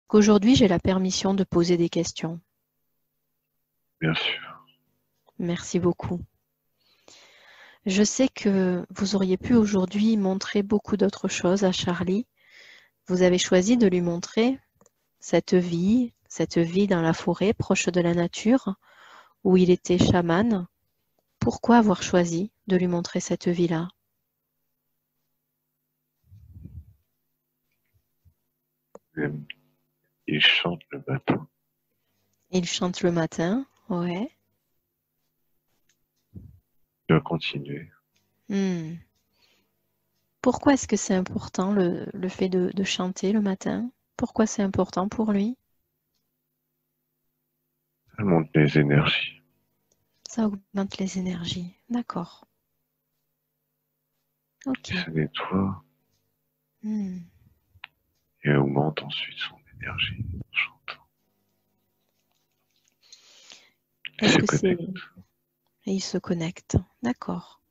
qu'aujourd'hui j'ai la permission de poser des questions. Bien sûr. Merci beaucoup. Je sais que vous auriez pu aujourd'hui montrer beaucoup d'autres choses à Charlie. Vous avez choisi de lui montrer cette vie dans la forêt, proche de la nature, où il était chaman. Pourquoi avoir choisi de lui montrer cette vie-là? Même, il chante le matin. Il chante le matin, ouais. Il va continuer. Hmm. Pourquoi est-ce que c'est important le fait de chanter le matin? Pourquoi c'est important pour lui? Ça monte les énergies. Ça augmente les énergies. D'accord. Ok. Et ça nettoie Hmm. et augmente ensuite son énergie en chantant. Il Est-ce se que c'est... connecte. Et il se connecte. D'accord.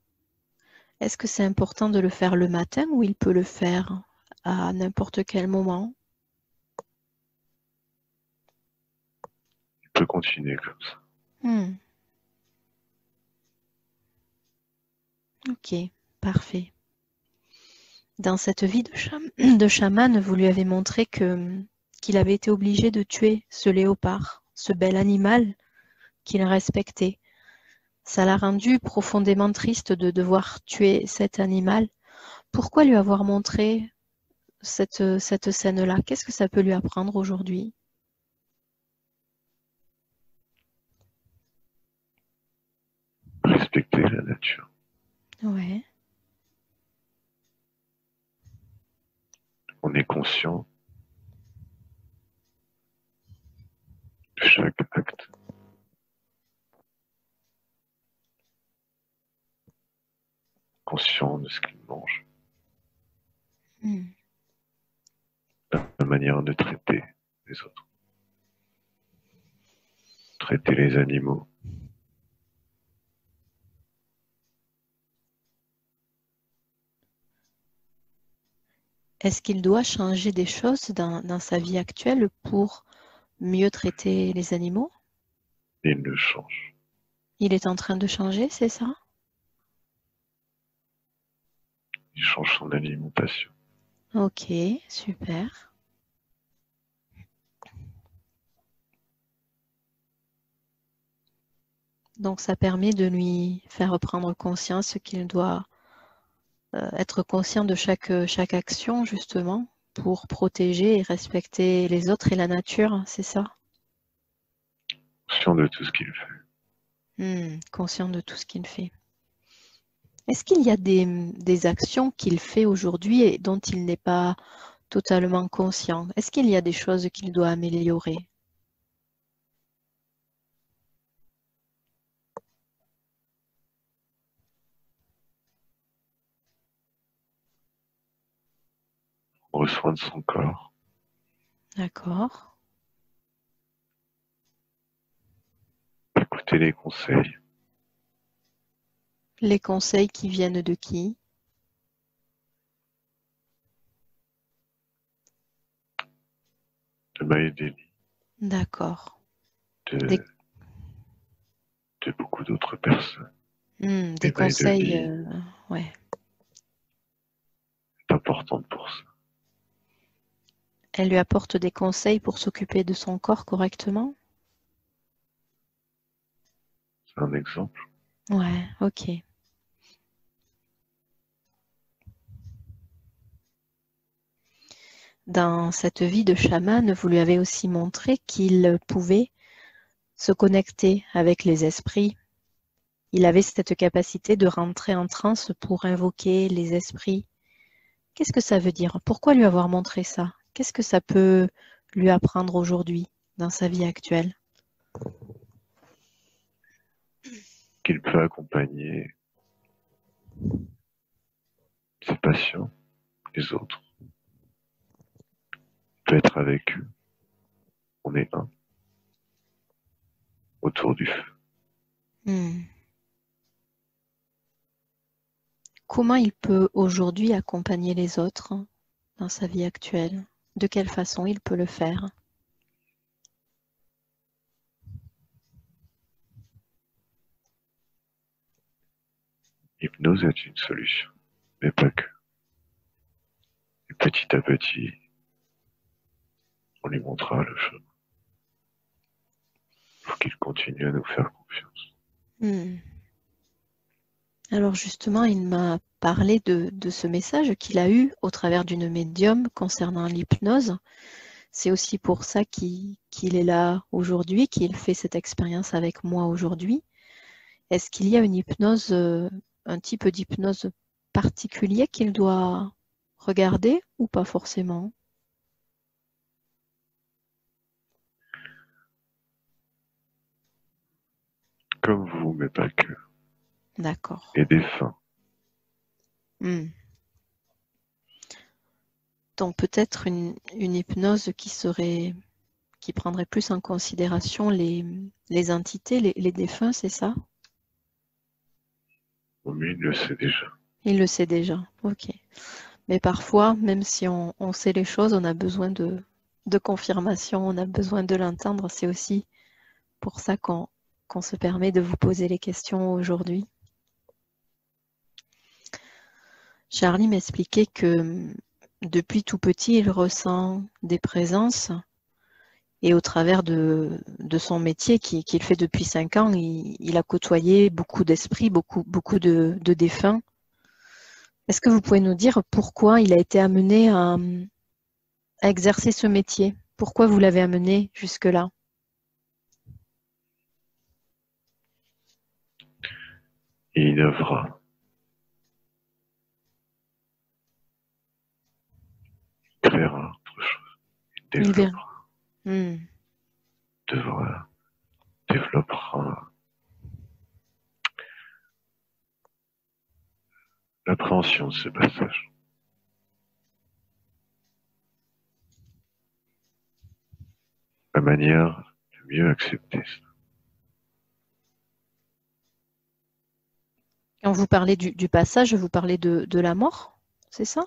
Est-ce que c'est important de le faire le matin ou il peut le faire à n'importe quel moment? Il peut continuer comme ça. Hmm. Ok, parfait. Dans cette vie de chaman, vous lui avez montré qu'il avait été obligé de tuer ce léopard, ce bel animal qu'il respectait. Ça l'a rendu profondément triste de devoir tuer cet animal. Pourquoi lui avoir montré cette scène-là? Qu'est-ce que ça peut lui apprendre aujourd'hui? Respecter la nature. Ouais. On est conscient de chaque acte. Conscient de ce qu'il mange. Hmm. La manière de traiter les autres. Traiter les animaux. Est-ce qu'il doit changer des choses dans sa vie actuelle pour mieux traiter les animaux? Et il le change. Il est en train de changer, c'est ça? Il change son alimentation. Ok, super. Donc ça permet de lui faire prendre conscience qu'il doit être conscient de chaque action, justement, pour protéger et respecter les autres et la nature, c'est ça? Conscient de tout ce qu'il fait. Conscient de tout ce qu'il fait. Est-ce qu'il y a des actions qu'il fait aujourd'hui et dont il n'est pas totalement conscient? Est-ce qu'il y a des choses qu'il doit améliorer? Prendre soin de son corps. D'accord. Écouter les conseils. Les conseils qui viennent de qui? De Maëdélie. D'accord. Des, De beaucoup d'autres personnes. des Mais conseils, Maëdélie ouais. est importante pour ça. Elle lui apporte des conseils pour s'occuper de son corps correctement? C'est un exemple. Ouais, ok. Dans cette vie de chaman, vous lui avez aussi montré qu'il pouvait se connecter avec les esprits. Il avait cette capacité de rentrer en transe pour invoquer les esprits. Qu'est-ce que ça veut dire? Pourquoi lui avoir montré ça? Qu'est-ce que ça peut lui apprendre aujourd'hui, dans sa vie actuelle? Qu'il peut accompagner ses patients, les autres. Il peut être avec eux. On est un. Autour du feu. Hmm. Comment il peut aujourd'hui accompagner les autres dans sa vie actuelle? De quelle façon il peut le faire? L'hypnose est une solution, mais pas que. Et petit à petit, on lui montrera le chemin. Il faut qu'il continue à nous faire confiance. Hmm. Alors justement, il m'a parlé de ce message qu'il a eu au travers d'une médium concernant l'hypnose. C'est aussi pour ça qu'il est là aujourd'hui, qu'il fait cette expérience avec moi aujourd'hui. Est-ce qu'il y a une hypnose, un type d'hypnose particulier qu'il doit regarder ou pas forcément? Comme vous, mais pas que. D'accord. Et des fins. Hmm. Donc peut-être une hypnose qui prendrait plus en considération les entités, les défunts, c'est ça? Mais il le sait déjà. Il le sait déjà. Ok. Mais parfois, même si on sait les choses, on a besoin de confirmation, on a besoin de l'entendre. C'est aussi pour ça qu'on se permet de vous poser les questions aujourd'hui. Charlie m'expliquait que depuis tout petit, il ressent des présences et au travers de son métier qu'il fait depuis 5 ans, il a côtoyé beaucoup d'esprits, beaucoup de défunts. Est-ce que vous pouvez nous dire pourquoi il a été amené à exercer ce métier? Pourquoi vous l'avez amené jusque-là? Il innovera. Il créera autre chose. Il Il verra. développera. Hmm. Développera l'appréhension de ce passage. La manière de mieux accepter ça. Quand vous parlez du passage, vous parlez de la mort, c'est ça?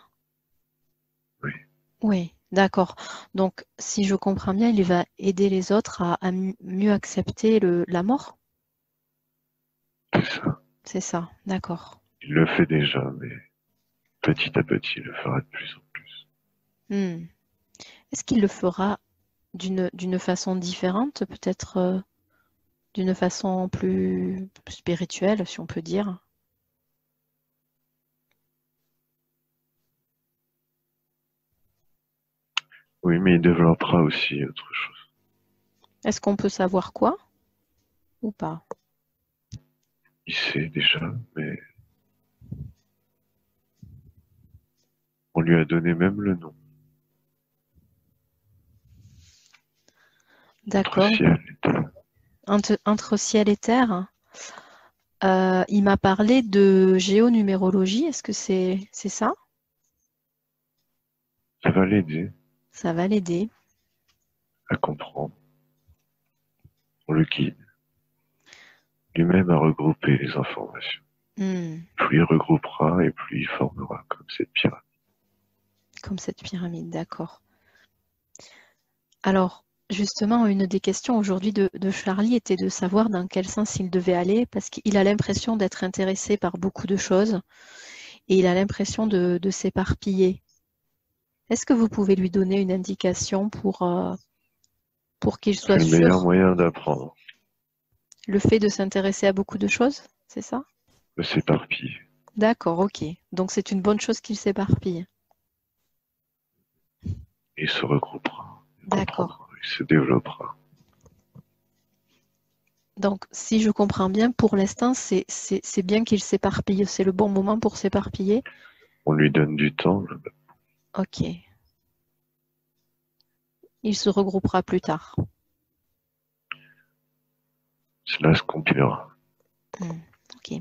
Oui, Oui, d'accord. Donc, si je comprends bien, il va aider les autres à mieux accepter la mort? c'est ça. C'est ça, d'accord. Il le fait déjà, mais petit à petit, il le fera de plus en plus. Hmm. Est-ce qu'il le fera d'une façon différente, peut-être d'une façon plus spirituelle, si on peut dire? Oui, mais il développera aussi autre chose. Est-ce qu'on peut savoir quoi ou pas? Il sait déjà, mais on lui a donné même le nom. Entre D'accord. ciel et terre. Entre ciel et terre, il m'a parlé de géonumérologie. Est-ce que c'est ça? Ça va l'aider Ça va l'aider. à comprendre. On le guide lui-même à regrouper les informations. Hmm. Plus il regroupera et plus il formera comme cette pyramide. Comme cette pyramide, d'accord. Alors, justement, une des questions aujourd'hui de Charlie était de savoir dans quel sens il devait aller, parce qu'il a l'impression d'être intéressé par beaucoup de choses et il a l'impression de s'éparpiller. Est-ce que vous pouvez lui donner une indication pour qu'il C'est soit le meilleur sûr? moyen d'apprendre, Le fait de s'intéresser à beaucoup de choses, c'est ça? de s'éparpiller. D'accord, ok. Donc c'est une bonne chose qu'il s'éparpille. Il se regroupera, il D'accord. comprendra, il se développera. Donc si je comprends bien, pour l'instant, c'est bien qu'il s'éparpille. C'est le bon moment pour s'éparpiller. On lui donne du temps, Ok. Il se regroupera plus tard. cela se compilera. Ok.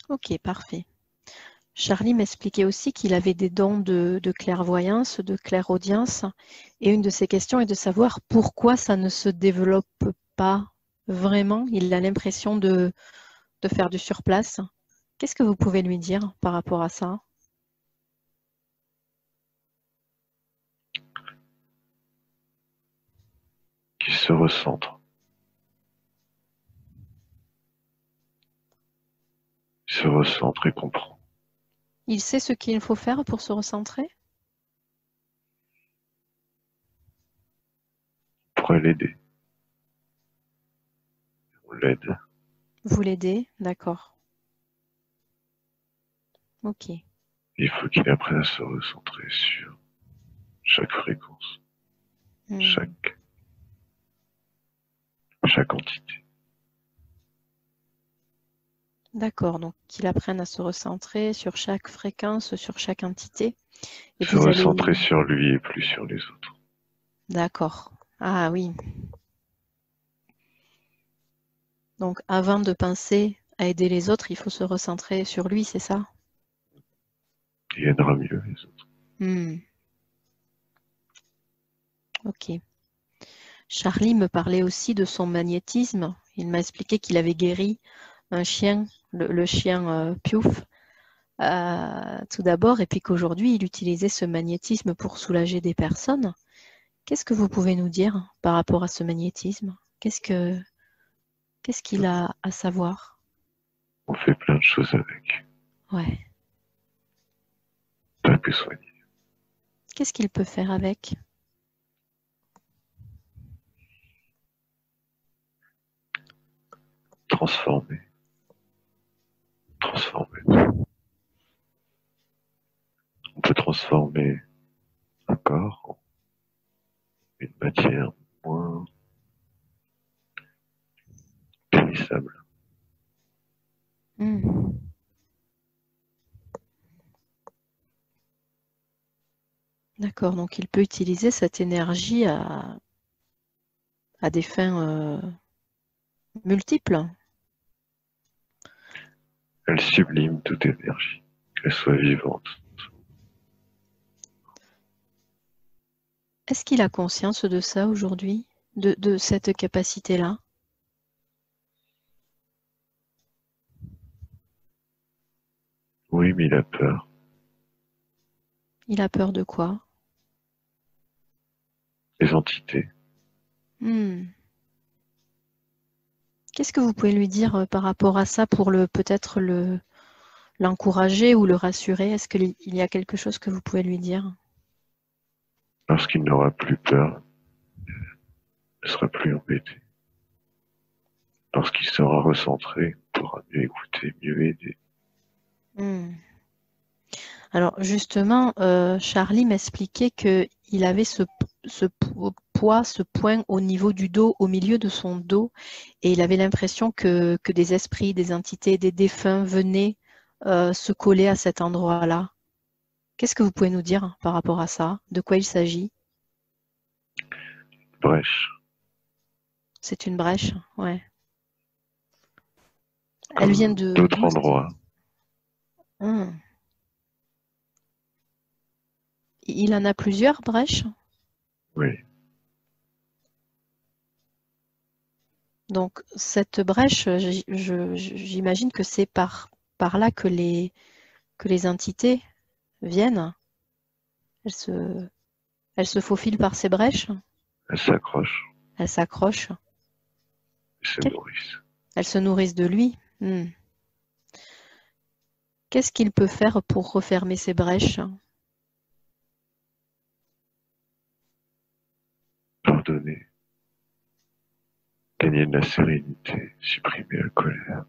Ok, parfait. Charlie m'expliquait aussi qu'il avait des dons de clairvoyance, de clairaudience, et une de ses questions est de savoir pourquoi ça ne se développe pas vraiment. Il a l'impression de faire du surplace. Qu'est-ce que vous pouvez lui dire par rapport à ça? Qu'il se recentre. Il se recentre et comprend. Il sait ce qu'il faut faire pour se recentrer? On pourrait l'aider. On l'aide. Vous l'aidez? D'accord. Ok. Il faut qu'il apprenne à se recentrer sur chaque fréquence, chaque entité. D'accord, donc qu'il apprenne à se recentrer sur chaque fréquence, sur chaque entité. Et Se vous allez... recentrer sur lui et plus sur les autres. D'accord. Ah oui. Donc avant de penser à aider les autres, il faut se recentrer sur lui, c'est ça? Il aidera mieux les autres. Ok. Charlie me parlait aussi de son magnétisme. Il m'a expliqué qu'il avait guéri un chien, le chien Piouf, tout d'abord, et puis qu'aujourd'hui, il utilisait ce magnétisme pour soulager des personnes. Qu'est-ce que vous pouvez nous dire par rapport à ce magnétisme? Qu'est-ce qu'il a à savoir? On fait plein de choses avec, Ouais. pas que soigner. Qu'est-ce qu'il peut faire avec? Transformer. On peut transformer un corps en une matière moins périssable. D'accord, donc il peut utiliser cette énergie à des fins multiples. Elle sublime toute énergie, qu'elle soit vivante. Est-ce qu'il a conscience de ça aujourd'hui, de cette capacité-là? Oui, mais il a peur. Il a peur de quoi? Les entités. Qu'est-ce que vous pouvez lui dire par rapport à ça pour peut-être l'encourager ou le rassurer? Est-ce qu'il y a quelque chose que vous pouvez lui dire? Lorsqu'il n'aura plus peur, il ne sera plus embêté. Lorsqu'il sera recentré, il pourra mieux écouter, mieux aider. Alors justement, Charlie m'expliquait qu'il avait ce poids, ce point au niveau du dos, au milieu de son dos, et il avait l'impression que des esprits, des entités, des défunts venaient se coller à cet endroit-là. Qu'est-ce que vous pouvez nous dire par rapport à ça? De quoi il s'agit? Brèche. C'est une brèche, ouais. Elle Comme vient d'autres d'où? endroits. Il en a plusieurs brèches? Oui. Donc cette brèche, j'imagine que c'est par là que les entités viennent. Elles se faufilent par ces brèches, Elles s'accrochent elles s'accrochent, et se nourrissent. elles se nourrissent de lui. Qu'est-ce qu'il peut faire pour refermer ces brèches? Pardonner. Gagner de la sérénité. Supprimer la colère.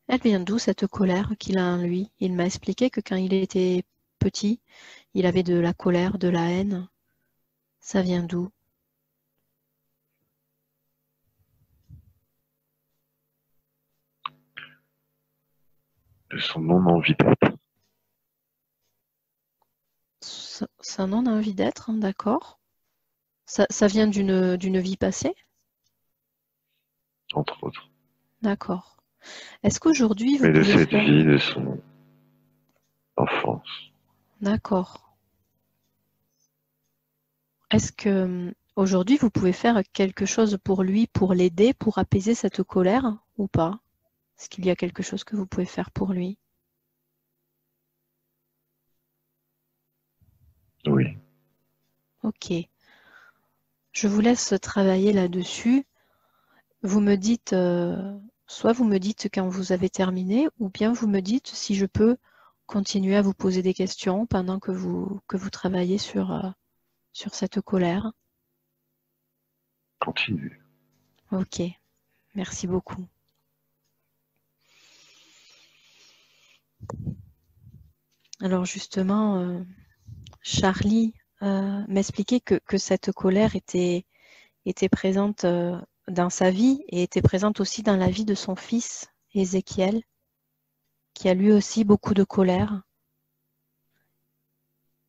Elle vient d'où cette colère qu'il a en lui? Il m'a expliqué que quand il était petit, il avait de la colère, de la haine. Ça vient d'où? De son non-envie d'être. Ça n'en a envie d'être, hein, d'accord. Ça vient d'une vie passée? Entre autres. D'accord. Est-ce qu'aujourd'hui vous Mais de pouvez cette faire... vie, de son enfance. D'accord. Est-ce que aujourd'hui vous pouvez faire quelque chose pour lui, pour l'aider, pour apaiser cette colère ou pas? Est-ce qu'il y a quelque chose que vous pouvez faire pour lui? Oui. Ok. Je vous laisse travailler là-dessus. Vous me dites, soit vous me dites quand vous avez terminé, ou bien vous me dites si je peux continuer à vous poser des questions pendant que vous travaillez sur cette colère. Continue. Ok, merci beaucoup. Alors justement, Charlie m'expliquait que cette colère était présente dans sa vie et était présente aussi dans la vie de son fils, Ézéchiel, qui a lui aussi beaucoup de colère.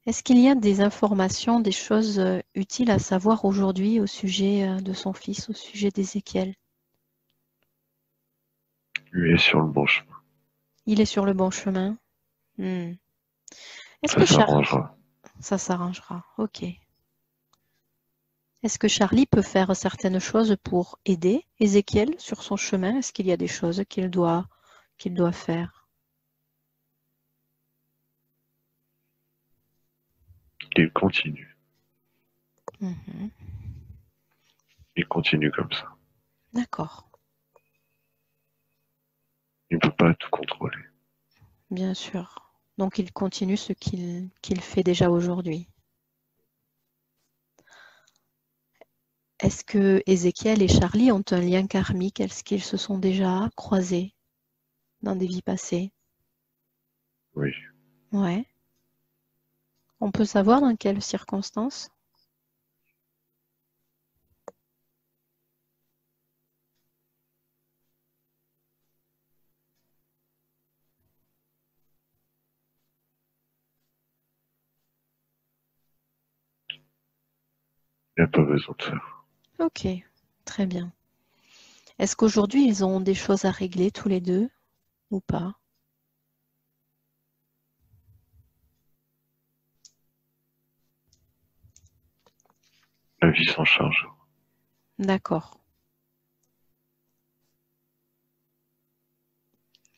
Est-ce qu'il y a des informations, des choses utiles à savoir aujourd'hui au sujet de son fils, au sujet d'Ézéchiel? Lui est sur le bon chemin. Il est sur le bon chemin. Est-ce Ça que Charlie... s'arrangera. Ça s'arrangera, ok. Est-ce que Charlie peut faire certaines choses pour aider Ézéchiel sur son chemin? Est-ce qu'il y a des choses qu'il doit faire? Il continue. Mhm. Il continue comme ça. D'accord, Il ne peut pas tout contrôler. bien sûr. Donc il continue ce qu'il fait déjà aujourd'hui. Est-ce que Ézéchiel et Charlie ont un lien karmique? Est-ce qu'ils se sont déjà croisés dans des vies passées? Oui. Ouais. On peut savoir dans quelles circonstances? Il n'a pas besoin de ça. Ok, très bien. Est-ce qu'aujourd'hui ils ont des choses à régler tous les deux ou pas? La vie s'en charge. D'accord.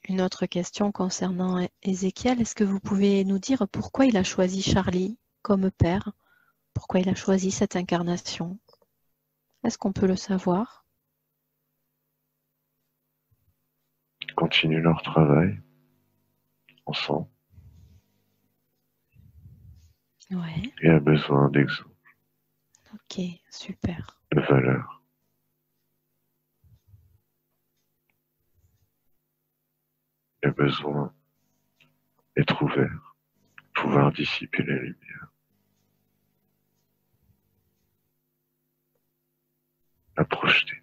Une autre question concernant Ézéchiel, est-ce que vous pouvez nous dire pourquoi il a choisi Charlie comme père? Pourquoi il a choisi cette incarnation? Est-ce qu'on peut le savoir? Ils continuent leur travail ensemble Ouais, et a besoin d'exemples, ok, super. de valeurs. Il a besoin d'être ouvert, pouvoir dissiper la lumière, la projeter.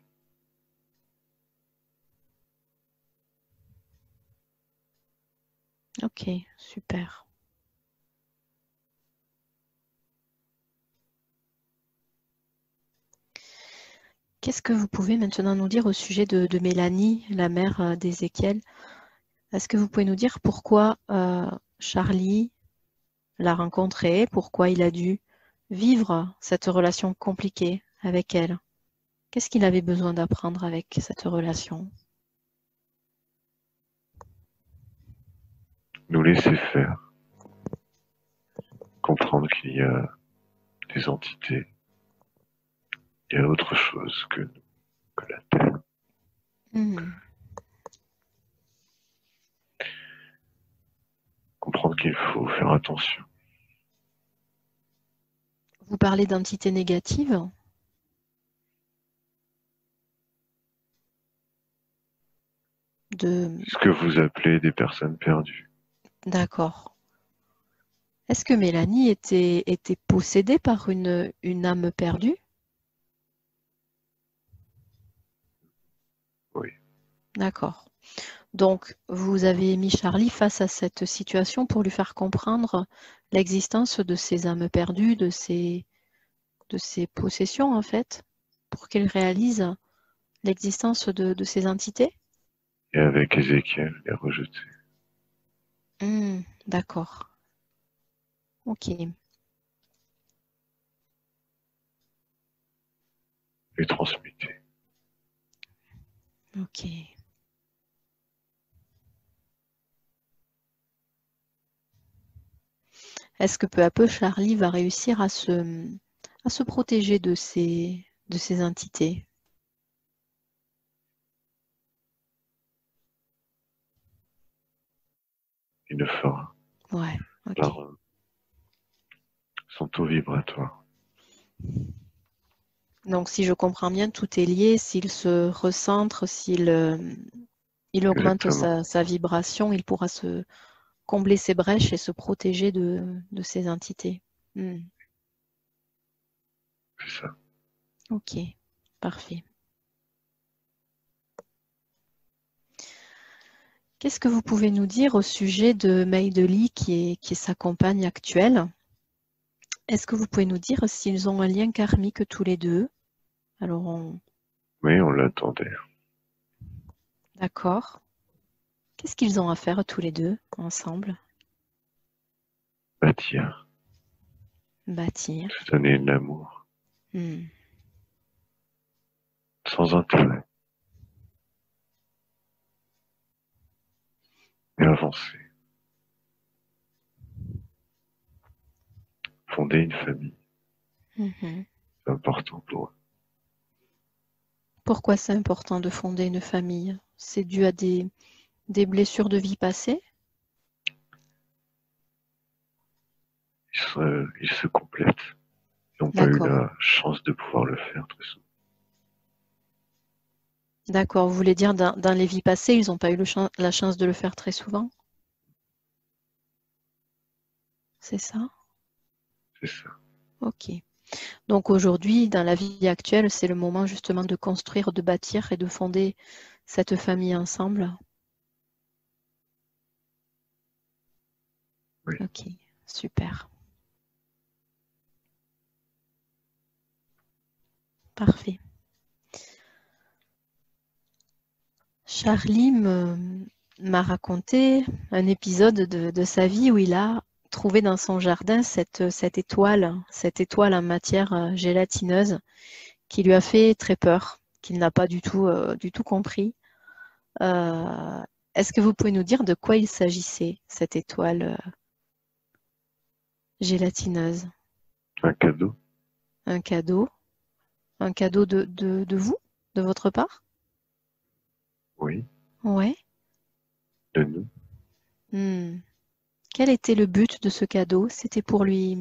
Ok, super. Qu'est-ce que vous pouvez maintenant nous dire au sujet de Mélanie, la mère d'Ézéchiel? Est-ce que vous pouvez nous dire pourquoi Charlie l'a rencontrée, pourquoi il a dû vivre cette relation compliquée avec elle? Qu'est-ce qu'il avait besoin d'apprendre avec cette relation? Nous laisser faire, comprendre qu'il y a des entités, il y a autre chose que nous, que la Terre. Comprendre qu'il faut faire attention. Vous parlez d'entités négatives? Ce que vous appelez des personnes perdues. D'accord. Est-ce que Mélanie était possédée par une âme perdue? Oui. D'accord. Donc, vous avez mis Charlie face à cette situation pour lui faire comprendre l'existence de ces âmes perdues, de ces possessions, en fait, pour qu'il réalise l'existence de ces entités? Et avec Ézéchiel, les rejeter. D'accord. Ok. Les transmuter. Ok. Est-ce que peu à peu, Charlie va réussir à se à se protéger de ces entités. Il le fera Ouais, ok. par son taux vibratoire. Donc, si je comprends bien, tout est lié. S'il se recentre, s'il il augmente Exactement, sa vibration, il pourra se combler ses brèches et se protéger de ces entités. Hmm, c'est ça. ok, parfait. Qu'est-ce que vous pouvez nous dire au sujet de Maïdeli qui est sa compagne actuelle? Est-ce que vous pouvez nous dire s'ils ont un lien karmique tous les deux? Alors, Mais on l'attendait. d'accord. Qu'est-ce qu'ils ont à faire tous les deux ensemble? Bâtir, Bâtir. se donner de l'amour, Hmm, sans intérêt, et avancer. Fonder une famille, mhm. c'est important pour eux. Pourquoi c'est important de fonder une famille? C'est dû à des blessures de vie passée? Ils se complètent. Ils n'ont pas eu D'accord. la chance de pouvoir le faire très souvent. D'accord. Vous voulez dire dans les vies passées, ils n'ont pas eu la chance de le faire très souvent? C'est ça? C'est ça. Ok. Donc aujourd'hui, dans la vie actuelle, c'est le moment justement de construire, de bâtir et de fonder cette famille ensemble. Oui. Ok, super. Parfait. Charlie m'a raconté un épisode de sa vie où il a trouvé dans son jardin cette étoile en matière gélatineuse qui lui a fait très peur, qu'il n'a pas du tout compris. Euh, Est-ce que vous pouvez nous dire de quoi il s'agissait, cette étoile gélatineuse? Un cadeau, Un cadeau? Un cadeau de vous? De votre part? oui, Ouais. de nous, Hmm. Quel était le but de ce cadeau? C'était pour lui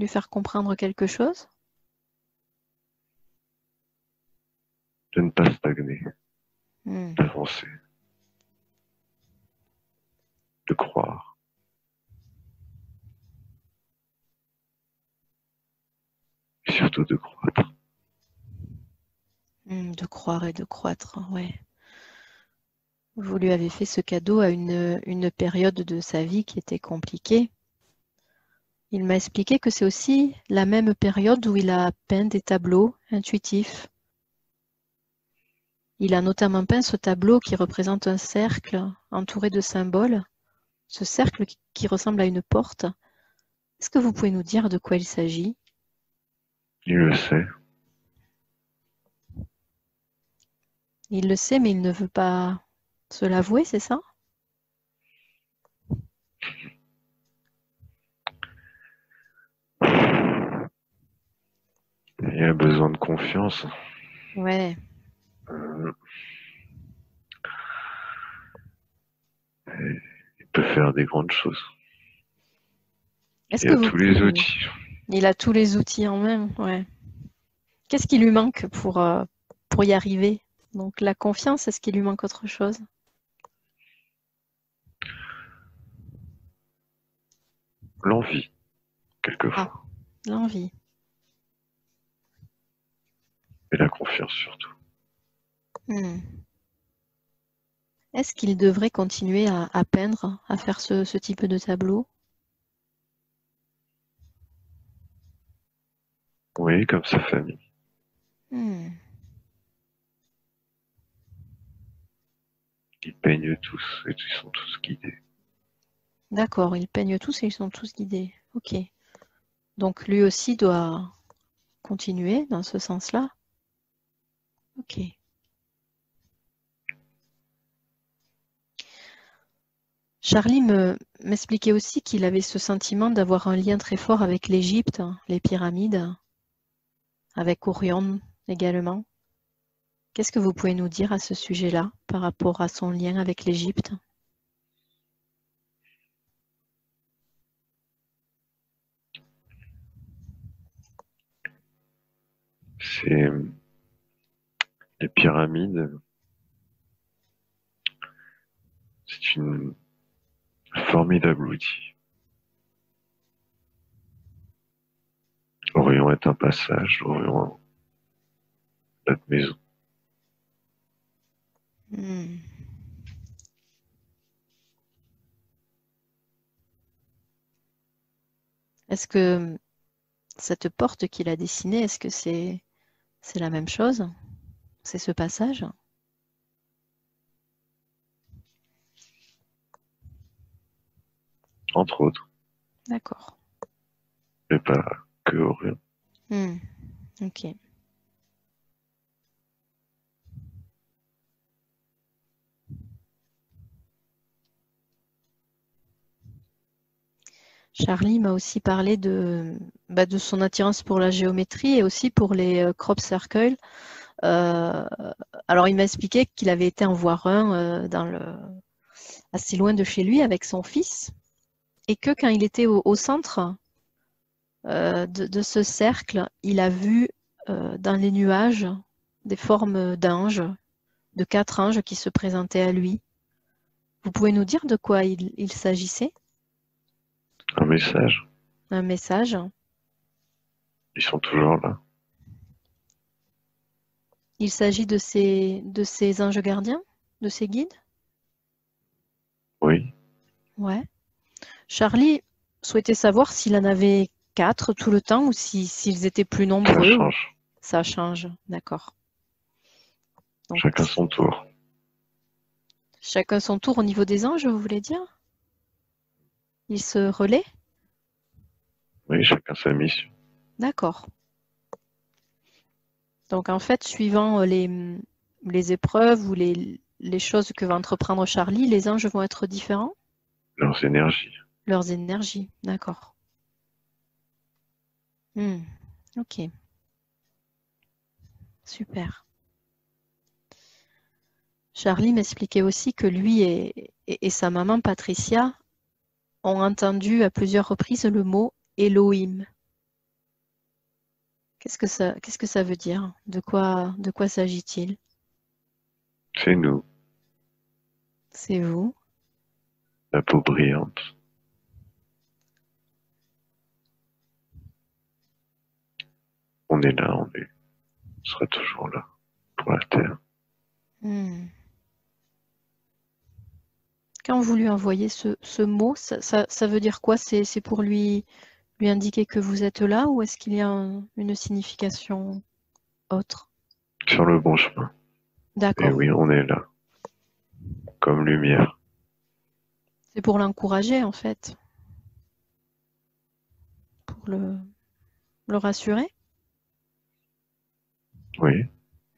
faire comprendre quelque chose? de ne pas stagner, Hmm. d'avancer, de croire, et surtout de croître. De croire et de croître, ouais. Vous lui avez fait ce cadeau à une période de sa vie qui était compliquée. Il m'a expliqué que c'est aussi la même période où il a peint des tableaux intuitifs. Il a notamment peint ce tableau qui représente un cercle entouré de symboles, ce cercle qui ressemble à une porte. Est-ce que vous pouvez nous dire de quoi il s'agit? Il le sait, Il le sait, mais il ne veut pas se l'avouer, c'est ça? il a besoin de confiance. Ouais. Euh, et il peut faire des grandes choses. Est-ce Il que a vous tous les pouvez... outils. Il a tous les outils en main, ouais. Qu'est-ce qui lui manque pour y arriver? Donc la confiance, est-ce qu'il lui manque autre chose? L'envie, Ah, quelquefois, l'envie. et la confiance surtout. Hmm. Est-ce qu'il devrait continuer à peindre, à faire ce type de tableau? Oui, comme sa famille. Hmm. Ils peignent tous et ils sont tous guidés. D'accord, ils peignent tous et ils sont tous guidés. Ok. Donc lui aussi doit continuer dans ce sens-là. Ok. Charlie m'expliquait aussi qu'il avait ce sentiment d'avoir un lien très fort avec l'Égypte, les pyramides. avec Orion également. Qu'est-ce que vous pouvez nous dire à ce sujet-là par rapport à son lien avec l'Égypte? C'est les pyramides, c'est une formidable outil. Orion est un passage, Orion, notre maison. Hmm. Est-ce que cette porte qu'il a dessinée, est-ce que c'est la même chose? C'est ce passage? Entre autres, D'accord. mais pas que Orion. Hmm. Ok. Charlie m'a aussi parlé de son attirance pour la géométrie et aussi pour les crop circles. Euh, alors, il m'a expliqué qu'il avait été en voir un assez loin de chez lui avec son fils et que quand il était au centre de ce cercle, il a vu dans les nuages des formes d'anges, de 4 anges qui se présentaient à lui. Vous pouvez nous dire de quoi il s'agissait? Un message, Un message? ils sont toujours là. Il s'agit de ces anges gardiens, de ces guides? Oui, Ouais. Charlie souhaitait savoir s'il en avait 4 tout le temps ou s'ils étaient plus ça nombreux. Ou... change. Ça change, d'accord. Donc, Chacun son tour. chacun son tour au niveau des anges, vous voulez dire? Ils se relaient? Oui, chacun sa mission. D'accord. Donc, en fait, suivant les épreuves ou les choses que va entreprendre Charlie, les anges vont être différents? Leurs énergies. Leurs énergies, d'accord. Hmm, ok, super. Charlie m'expliquait aussi que lui et sa maman Patricia ont entendu à plusieurs reprises le mot Elohim. Qu'est-ce que ça veut dire? De quoi s'agit-il? C'est nous, C'est vous? la peau brillante. On est là, on sera toujours là pour la Terre. Hmm. Quand vous lui envoyez ce mot, ça veut dire quoi? C'est pour lui indiquer que vous êtes là ou est-ce qu'il y a une signification autre? Sur le bon chemin. Et D'accord. oui, on est là, comme lumière. C'est pour l'encourager en fait, pour le rassurer. Oui,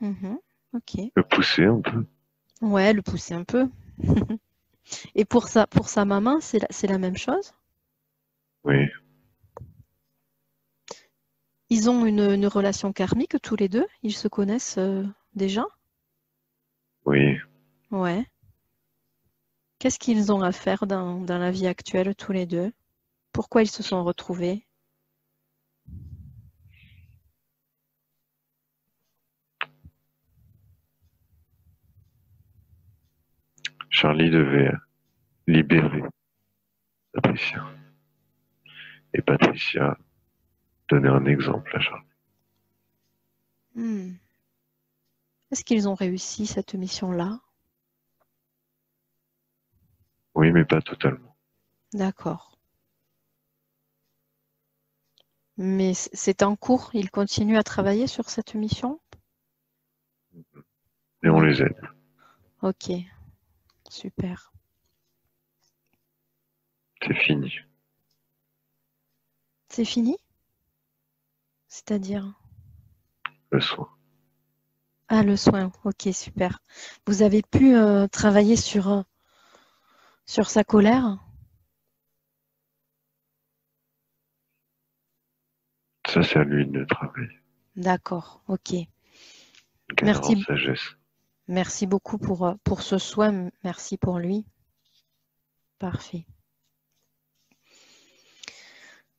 Mhm. Ok. le pousser un peu. Ouais, le pousser un peu. Et pour sa maman, c'est la même chose? Oui, Ils ont une relation karmique tous les deux? Ils se connaissent déjà? oui. Ouais. Qu'est-ce qu'ils ont à faire dans la vie actuelle tous les deux? Pourquoi ils se sont retrouvés? Charlie devait libérer Patricia. Et Patricia donnait un exemple à Charlie. Hmm. Est-ce qu'ils ont réussi cette mission-là? Oui, mais pas totalement. D'accord. Mais c'est en cours, ils continuent à travailler sur cette mission? Mais on Oui. les aide. Ok, super. C'est fini. C'est fini? C'est-à-dire? Le soin. Ah, le soin. Ok, super. Vous avez pu travailler sur sa colère? Ça, c'est à lui de travailler. D'accord, ok. Gagner en sagesse. Merci beaucoup pour ce soin. Merci pour lui. Parfait.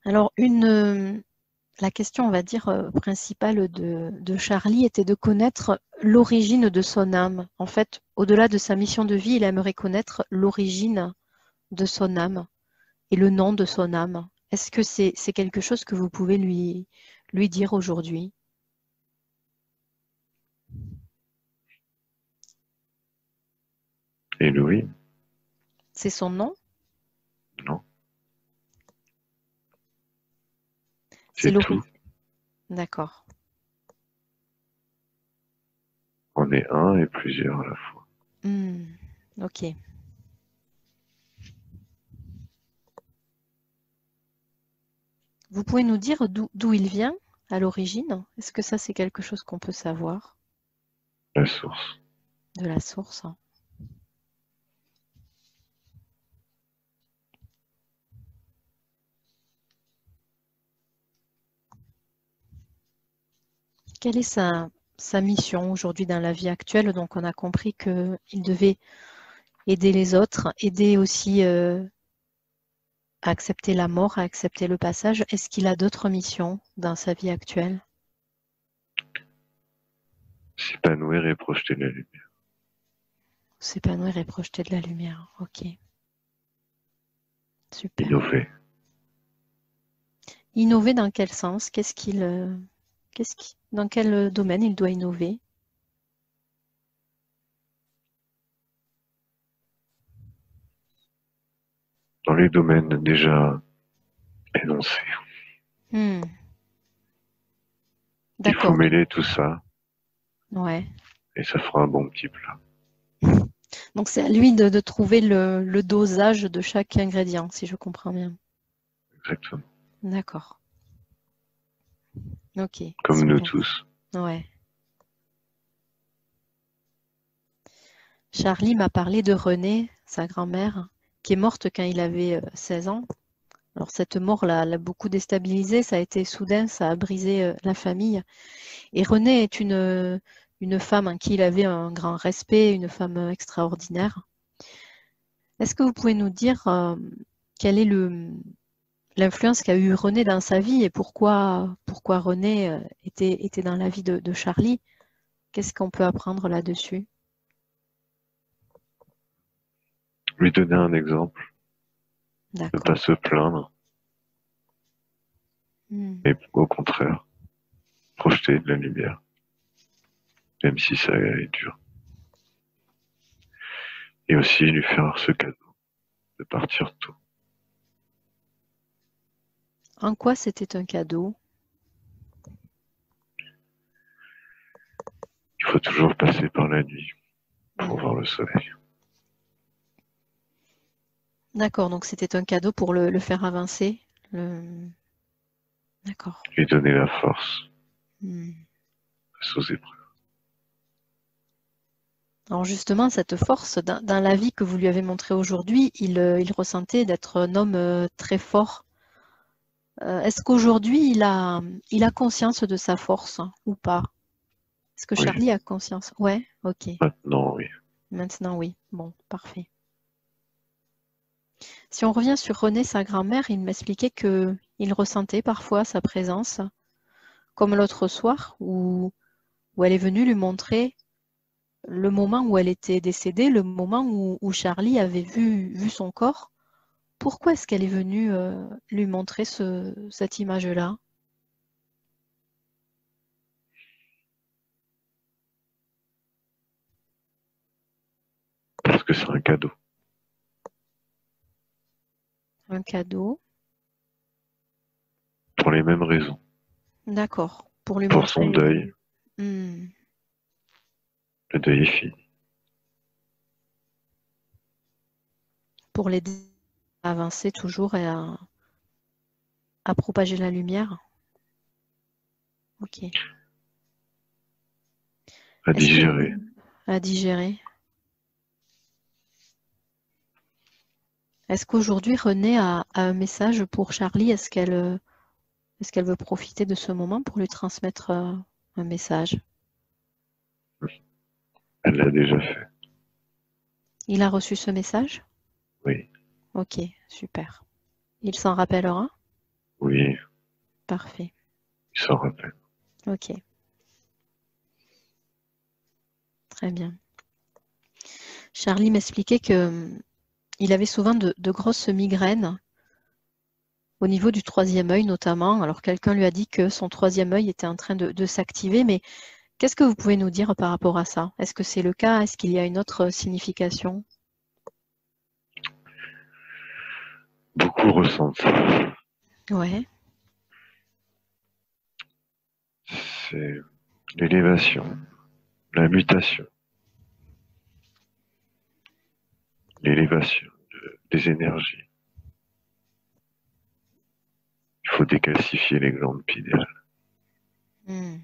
Alors, la question, on va dire, principale de Charlie était de connaître l'origine de son âme. En fait, au-delà de sa mission de vie, il aimerait connaître l'origine de son âme et le nom de son âme. Est-ce que c'est quelque chose que vous pouvez lui dire aujourd'hui? Elohim? C'est son nom? Non. C'est C'est l'origine. tout. D'accord. On est un et plusieurs à la fois. Ok. Vous pouvez nous dire d'où il vient à l'origine? Est-ce que ça, c'est quelque chose qu'on peut savoir La source. de la source? Quelle est sa mission aujourd'hui dans la vie actuelle? Donc, on a compris qu'il devait aider les autres, aider aussi à accepter la mort, à accepter le passage. Est-ce qu'il a d'autres missions dans sa vie actuelle? S'épanouir et projeter de la lumière. S'épanouir et projeter de la lumière. Ok. Super. Innover. Innover dans quel sens? Dans quel domaine il doit innover? Dans les domaines déjà énoncés. Il faut D'accord. mêler tout ça Ouais. et ça fera un bon petit plat. Donc c'est à lui de trouver le dosage de chaque ingrédient, si je comprends bien. Exactement. D'accord. Ok. Comme nous Super. tous. Ouais. Charlie m'a parlé de Renée, sa grand-mère, qui est morte quand il avait 16 ans. Alors cette mort l'a beaucoup déstabilisé, ça a été soudain, ça a brisé la famille. Et Renée est une femme en qui il avait un grand respect, une femme extraordinaire. Est-ce que vous pouvez nous dire quelle est l'influence qu'a eu Renée dans sa vie et pourquoi Renée était dans la vie de Charlie? Qu'est-ce qu'on peut apprendre là-dessus? Lui donner un exemple. Ne D'accord. pas se plaindre. Mais au contraire, projeter de la lumière. Même si ça est dur. Et aussi lui faire ce cadeau de partir tôt. En quoi c'était un cadeau? Il faut toujours passer par la nuit pour voir le soleil. D'accord, donc c'était un cadeau pour le faire avancer. D'accord. Lui donner la force face aux épreuves. Alors justement, cette force, dans la vie que vous lui avez montrée aujourd'hui, il ressentait d'être un homme très fort. Est-ce qu'aujourd'hui, il a conscience de sa force ou pas? Est-ce que Oui. Charlie a conscience? Ouais, ok. Maintenant, oui. Maintenant, oui. Bon, parfait. Si on revient sur René, sa grand-mère, il m'expliquait qu'il ressentait parfois sa présence, comme l'autre soir, où elle est venue lui montrer le moment où elle était décédée, le moment où Charlie avait vu son corps. Pourquoi est-ce qu'elle est venue lui montrer cette image-là? Parce que c'est un cadeau. Un cadeau. Pour les mêmes raisons. D'accord. Pour lui pour montrer. Son deuil. Le deuil est fini. Pour l'aider à avancer toujours et à propager la lumière. Ok. À digérer. À digérer. Est-ce qu'aujourd'hui Renée a un message pour Charlie? Est-ce qu'elle veut profiter de ce moment pour lui transmettre un message. Elle l'a déjà fait. Il a reçu ce message? Oui, Ok, super. Il s'en rappellera? oui, Parfait. il s'en rappelle. Ok, très bien. Charlie m'expliquait que il avait souvent de grosses migraines au niveau du troisième œil notamment. Alors quelqu'un lui a dit que son troisième œil était en train de s'activer, mais qu'est-ce que vous pouvez nous dire par rapport à ça? Est-ce que c'est le cas? Est-ce qu'il y a une autre signification? Beaucoup ressentent ça. Ouais, C'est l'élévation, la mutation, l'élévation des énergies. Il faut décalcifier les glandes pinéales. hmm,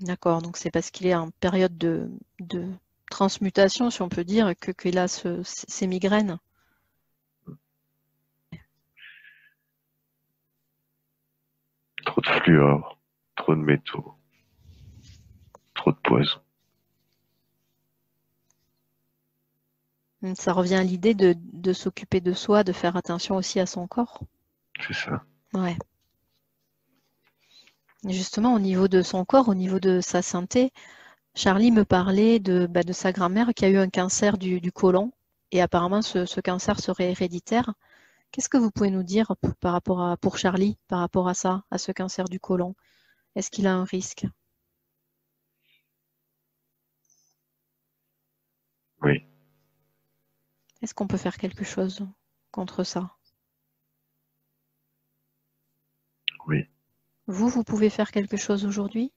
d'accord. Donc c'est parce qu'il est en période de transmutation, si on peut dire, qu'il a ces migraines. Trop de fluor, trop de métaux, trop de poison. Ça revient à l'idée de s'occuper de soi, de faire attention aussi à son corps. C'est ça. Ouais. Et justement, au niveau de son corps, au niveau de sa santé, Charlie me parlait de sa grand-mère qui a eu un cancer du côlon et apparemment ce cancer serait héréditaire. Qu'est-ce que vous pouvez nous dire par rapport pour Charlie, par rapport à ça, à ce cancer du côlon? Est-ce qu'il a un risque? Oui, Est-ce qu'on peut faire quelque chose contre ça? oui. Vous pouvez faire quelque chose aujourd'hui?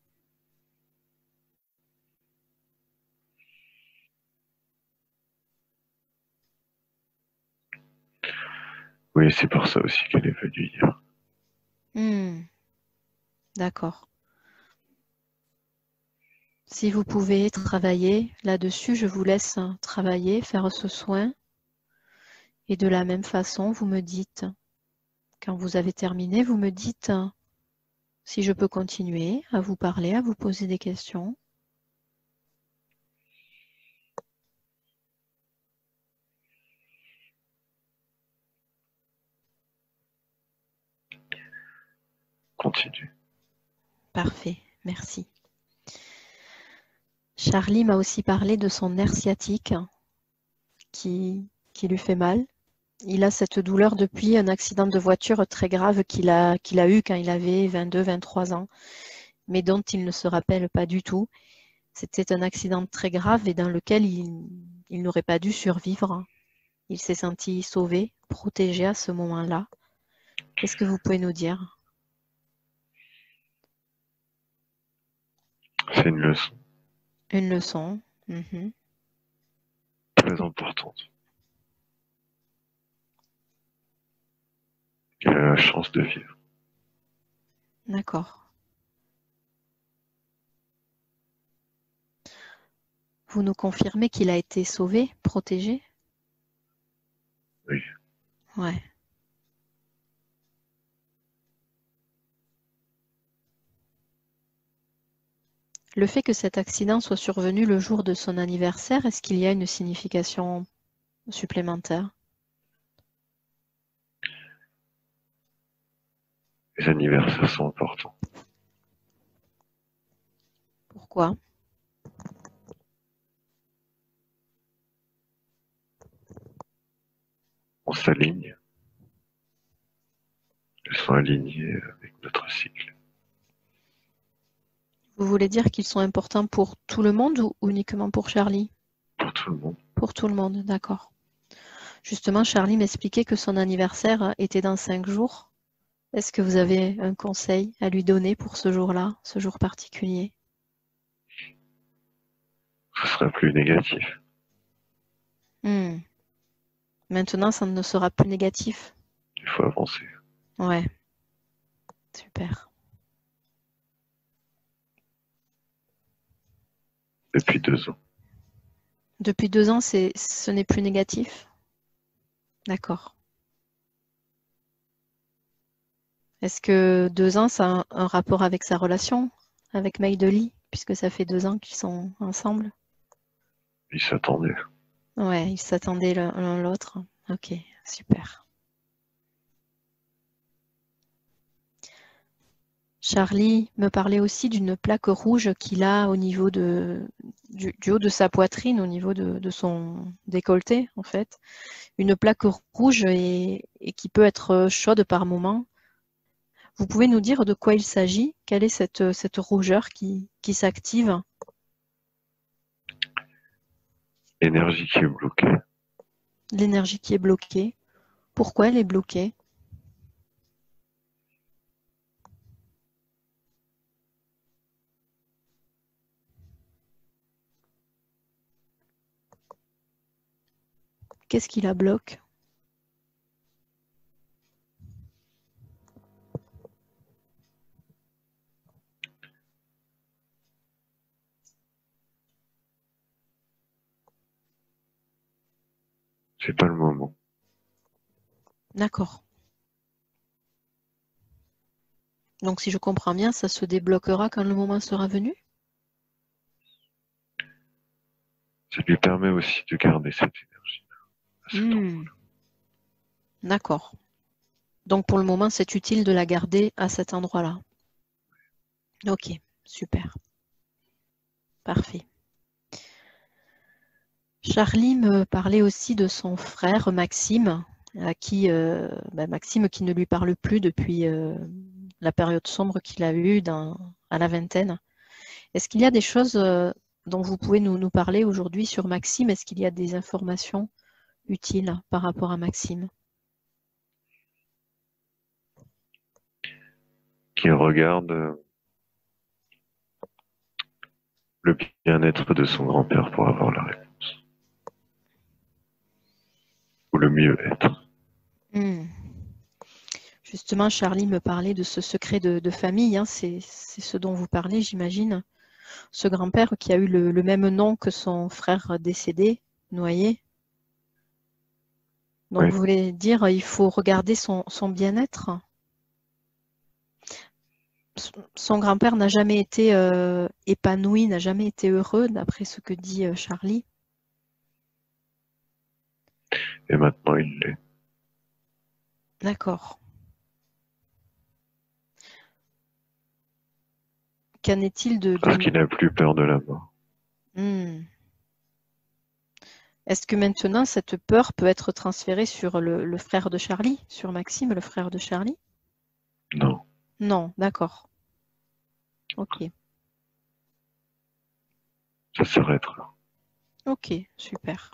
Oui, c'est pour ça aussi qu'elle est venue hier. D'accord. Si vous pouvez travailler là-dessus, je vous laisse travailler, faire ce soin. Et de la même façon, vous me dites, quand vous avez terminé, vous me dites si je peux continuer à vous parler, à vous poser des questions. Continue. Parfait, merci. Charlie m'a aussi parlé de son nerf sciatique qui lui fait mal. Il a cette douleur depuis un accident de voiture très grave qu'il a eu quand il avait 22-23 ans, mais dont il ne se rappelle pas du tout. C'était un accident très grave et dans lequel il n'aurait pas dû survivre. Il s'est senti sauvé, protégé à ce moment-là. Qu'est-ce que vous pouvez nous dire? C'est une leçon Une leçon. Mhm. très importante. Il a la chance de vivre. D'accord. Vous nous confirmez qu'il a été sauvé, protégé? Oui, Ouais. Le fait que cet accident soit survenu le jour de son anniversaire, est-ce qu'il y a une signification supplémentaire? les anniversaires sont importants. Pourquoi? On s'aligne. Elles sont alignées avec notre cycle. Vous voulez dire qu'ils sont importants pour tout le monde ou uniquement pour Charlie? Pour tout le monde. Pour tout le monde, d'accord. Justement, Charlie m'expliquait que son anniversaire était dans 5 jours. Est-ce que vous avez un conseil à lui donner pour ce jour-là, ce jour particulier? Ce sera plus négatif. Hmm. Maintenant, ça ne sera plus négatif. Il faut avancer. Ouais, super. Depuis 2 ans. Depuis 2 ans, ce n'est plus négatif? D'accord. Est-ce que 2 ans, ça a un rapport avec sa relation avec Maïdoli, puisque ça fait 2 ans qu'ils sont ensemble? Il s'attendait. Ouais, ils s'attendaient l'un l'autre. Ok, super. Charlie me parlait aussi d'une plaque rouge qu'il a au niveau du haut de sa poitrine, au niveau de son décolleté, en fait. Une plaque rouge et qui peut être chaude par moment. Vous pouvez nous dire de quoi il s'agit? Quelle est cette rougeur qui s'active? L'énergie qui est bloquée. L'énergie qui est bloquée. Pourquoi elle est bloquée? Qu'est-ce qui la bloque? C'est pas le moment. D'accord. Donc si je comprends bien, ça se débloquera quand le moment sera venu? Ça lui permet aussi de garder cette énergie à cet endroit-là. D'accord. Donc pour le moment, c'est utile de la garder à cet endroit-là. Ok, super. Parfait. Charlie me parlait aussi de son frère Maxime, Maxime qui ne lui parle plus depuis la période sombre qu'il a eue à la vingtaine. Est-ce qu'il y a des choses dont vous pouvez nous parler aujourd'hui sur Maxime? Est-ce qu'il y a des informations utiles par rapport à Maxime? Qui regarde le bien-être de son grand-père pour avoir la réponse. Ou le mieux-être. Justement, Charlie me parlait de ce secret de famille, hein, c'est ce dont vous parlez, j'imagine. Ce grand-père qui a eu le même nom que son frère décédé, noyé. Donc, Oui. vous voulez dire il faut regarder son bien-être? Son grand-père n'a jamais été épanoui, n'a jamais été heureux, d'après ce que dit Charlie. Et maintenant, il l'est. D'accord. Qu'en est-il Parce qu'il n'a plus peur de la mort. Est-ce que maintenant, cette peur peut être transférée sur le frère de Charlie, sur Maxime, le frère de Charlie? Non. Non, d'accord. Ok. Ça s'arrête là. Ok, super.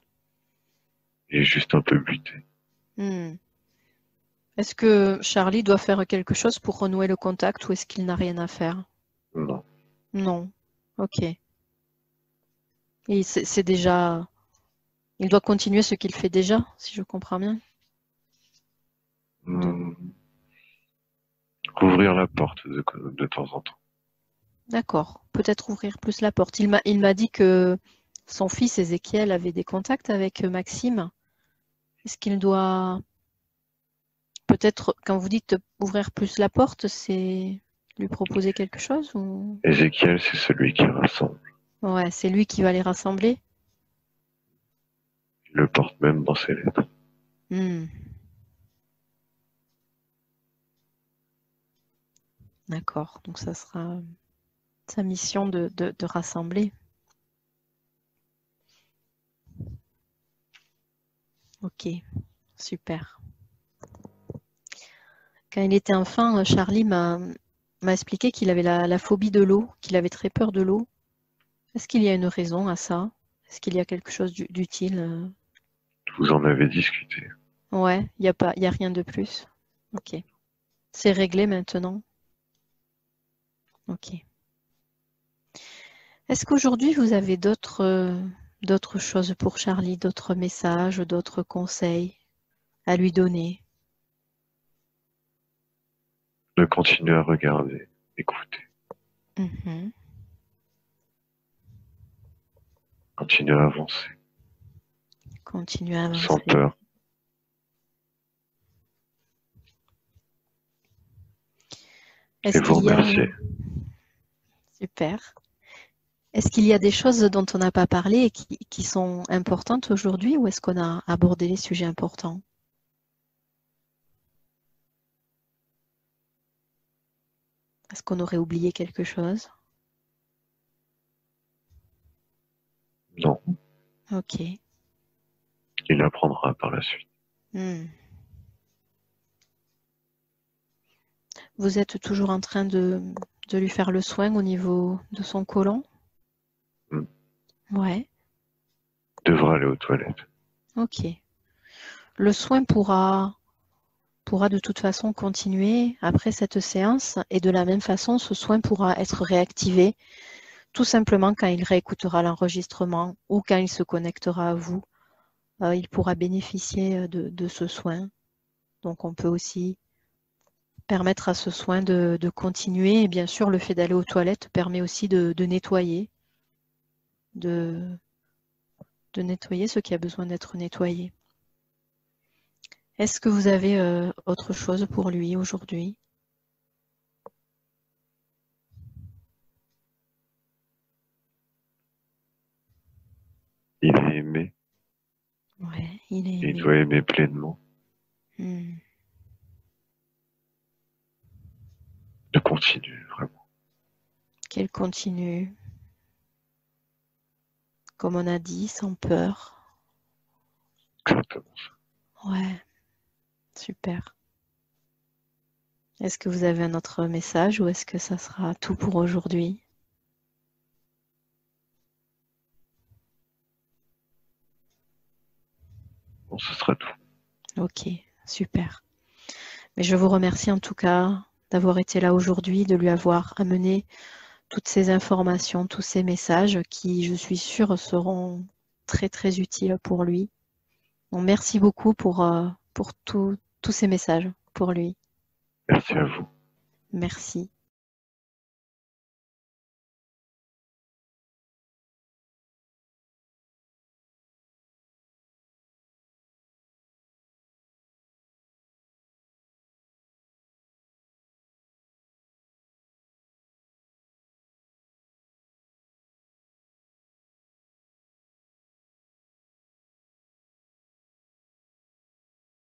Il est juste un peu buté. Est-ce que Charlie doit faire quelque chose pour renouer le contact ou est-ce qu'il n'a rien à faire? Non. Non. Ok. Et c'est déjà... Il doit continuer ce qu'il fait déjà, si je comprends bien. Rouvrir la porte de temps en temps. D'accord. Peut-être ouvrir plus la porte. Il m'a dit que son fils Ézéchiel avait des contacts avec Maxime. Est-ce qu'il doit... Peut-être, quand vous dites ouvrir plus la porte, c'est lui proposer quelque chose ou... Ézéchiel, c'est celui qui rassemble. Ouais, c'est lui qui va les rassembler. Il le porte même dans ses lettres. D'accord, donc ça sera sa mission de rassembler. Ok, super. Quand il était enfant, Charlie m'a expliqué qu'il avait la phobie de l'eau, qu'il avait très peur de l'eau. Est-ce qu'il y a une raison à ça? Est-ce qu'il y a quelque chose d'utile? Vous en avez discuté. Ouais, il y a rien de plus. Ok. C'est réglé maintenant? Ok. Est-ce qu'aujourd'hui vous avez d'autres choses pour Charlie, d'autres messages, d'autres conseils à lui donner? De continuer à regarder, écouter. Continuer à avancer. Continuer à avancer. Sans peur. Et Est-ce vous qu'il y a... remercier. Super. Est-ce qu'il y a des choses dont on n'a pas parlé et qui sont importantes aujourd'hui ou est-ce qu'on a abordé les sujets importants? Est-ce qu'on aurait oublié quelque chose? Non, Ok. il apprendra par la suite. Hmm. Vous êtes toujours en train de lui faire le soin au niveau de son côlon? Hmm. Ouais. Il devra aller aux toilettes. Ok. Le soin pourra de toute façon continuer après cette séance et de la même façon, ce soin pourra être réactivé tout simplement quand il réécoutera l'enregistrement ou quand il se connectera à vous. Il pourra bénéficier de ce soin. Donc on peut aussi permettre à ce soin de continuer et bien sûr le fait d'aller aux toilettes permet aussi de nettoyer, de nettoyer ce qui a besoin d'être nettoyé. Est-ce que vous avez autre chose pour lui aujourd'hui? Il est aimé. Ouais, il est Il aimé. doit aimer pleinement. De continuer, vraiment. Qu'elle continue, comme on a dit, sans peur. Exactement ça. Ouais, super. Est-ce que vous avez un autre message ou est-ce que ça sera tout pour aujourd'hui? Bon, ce sera tout. Ok, super. Mais je vous remercie en tout cas d'avoir été là aujourd'hui, de lui avoir amené toutes ces informations, tous ces messages qui, je suis sûre, seront très très utiles pour lui. Donc, merci beaucoup pour tous ces messages pour lui. Merci à vous. Merci.